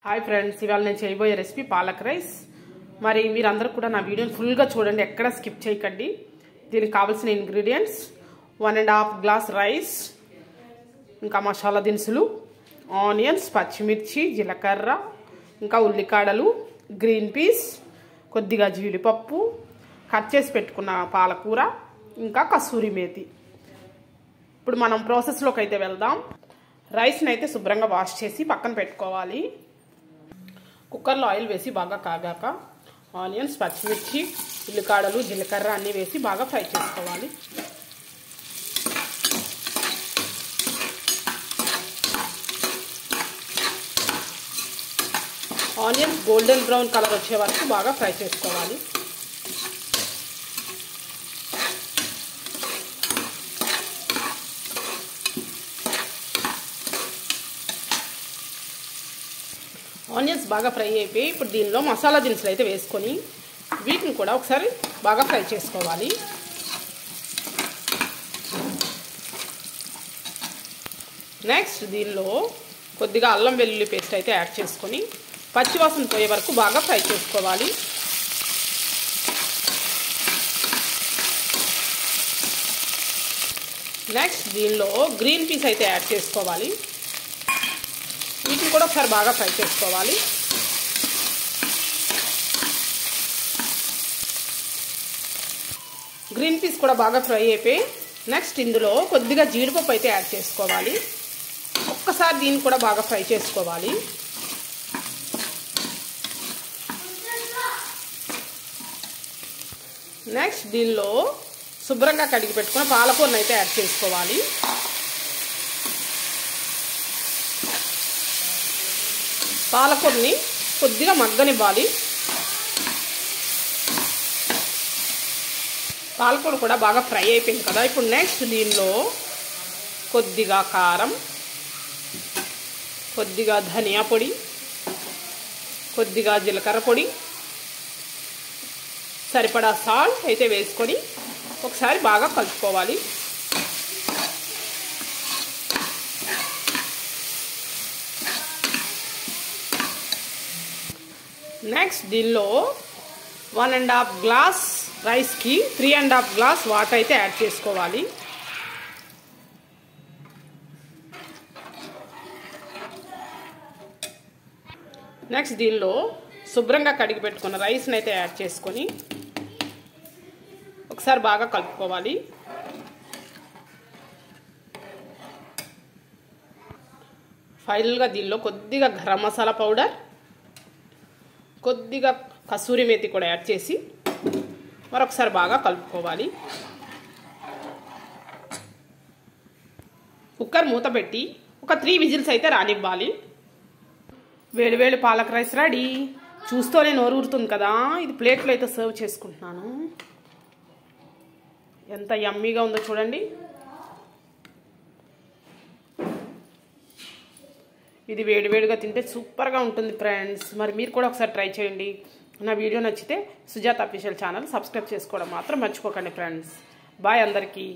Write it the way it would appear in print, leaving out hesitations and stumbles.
Hi friends, ఇవాళ నేను చేయబోయే రెసిపీ పాలక్ రైస్. మరి మీరందరూ కూడా నా వీడియోని ఫుల్గా చూడండి, ఎక్కడ స్కిప్ చేయకండి. దీనికి కావాల్సిన ఇంగ్రీడియంట్స్ 1.5 గ్లాస్ రైస్, ఇంకా మసాలా దినుసులు, ఆనియన్స్, పచ్చిమిర్చి, జీలకర్ర, ఇంకా ఉల్లికాడలు, గ్రీన్ పీస్, కొద్దిగా జీడిపప్పు, కట్ చేసి పెట్టుకున్న పాలకూర, ఇంకా కసూరి మేతి. ఇప్పుడు మనం ప్రాసెస్లోకి అయితే వెళ్దాం. రైస్ని అయితే శుభ్రంగా వాష్ చేసి పక్కన పెట్టుకోవాలి. కుక్కర్లో ఆయిల్ వేసి బాగా కాగాక ఆనియన్స్, పచ్చిమిర్చి, ఉల్లికాడలు, జీలకర్ర అన్నీ వేసి బాగా ఫ్రై చేసుకోవాలి. ఆనియన్స్ గోల్డెన్ బ్రౌన్ కలర్ వచ్చే వరకు బాగా ఫ్రై చేసుకోవాలి. ఆనియన్స్ బాగా ఫ్రై అయిపోయి ఇప్పుడు దీనిలో మసాలా దినుసులు అయితే వేసుకొని వీటిని కూడా ఒకసారి బాగా ఫ్రై చేసుకోవాలి. నెక్స్ట్ దీనిలో కొద్దిగా అల్లం వెల్లుల్లి పేస్ట్ అయితే యాడ్ చేసుకొని పచ్చివాసన పోయే వరకు బాగా ఫ్రై చేసుకోవాలి. నెక్స్ట్ దీనిలో గ్రీన్ పీస్ అయితే యాడ్ చేసుకోవాలి. వీటిని కూడా ఒకసారి బాగా ఫ్రై చేసుకోవాలి. గ్రీన్ పీస్ కూడా బాగా ఫ్రై అయిపోయి నెక్స్ట్ ఇందులో కొద్దిగా జీడిపప్పు అయితే యాడ్ చేసుకోవాలి. ఒక్కసారి దీన్ని కూడా బాగా ఫ్రై చేసుకోవాలి. నెక్స్ట్ దీనిలో శుభ్రంగా కడిగి పెట్టుకున్న పాలకూరను అయితే యాడ్ చేసుకోవాలి. పాలకూరని కొద్దిగా మగ్గనివ్వాలి. పాలకూర కూడా బాగా ఫ్రై అయిపోయింది కదా. ఇప్పుడు నెక్స్ట్ దీనిలో కొద్దిగా కారం, కొద్దిగా ధనియా పొడి, కొద్దిగా జీలకర్ర పొడి, సరిపడా సాల్ట్ అయితే వేసుకొని ఒకసారి బాగా కలుపుకోవాలి. నెక్స్ట్ దీనిలో 1.5 గ్లాస్ రైస్కి 3.5 గ్లాస్ వాటర్ అయితే యాడ్ చేసుకోవాలి. నెక్స్ట్ దీనిలో శుభ్రంగా కడిగి పెట్టుకున్న రైస్ని అయితే యాడ్ చేసుకొని ఒకసారి బాగా కలుపుకోవాలి. ఫైనల్గా దీనిలో కొద్దిగా గరం మసాలా పౌడర్, కొద్దిగా కసూరి మేతి కూడా యాడ్ చేసి మరొకసారి బాగా కలుపుకోవాలి. కుక్కర్ మూత పెట్టి ఒక 3 విజిల్స్ అయితే రానివ్వాలి. వేడివేడి పాలక్ రైస్ రెడీ. చూస్తూనే నోరు ఊరుతుంది కదా. ఇది ప్లేట్లో అయితే సర్వ్ చేసుకుంటున్నాను. ఎంత యమ్మీగా ఉందో చూడండి. ఇది వేడివేడిగా తింటే సూపర్గా ఉంటుంది ఫ్రెండ్స్. మరి మీరు కూడా ఒకసారి ట్రై చేయండి. నా వీడియో నచ్చితే సుజాత అఫీషియల్ ఛానల్ సబ్స్క్రైబ్ చేసుకోవడం మాత్రం మర్చిపోకండి ఫ్రెండ్స్. బాయ్ అందరికీ.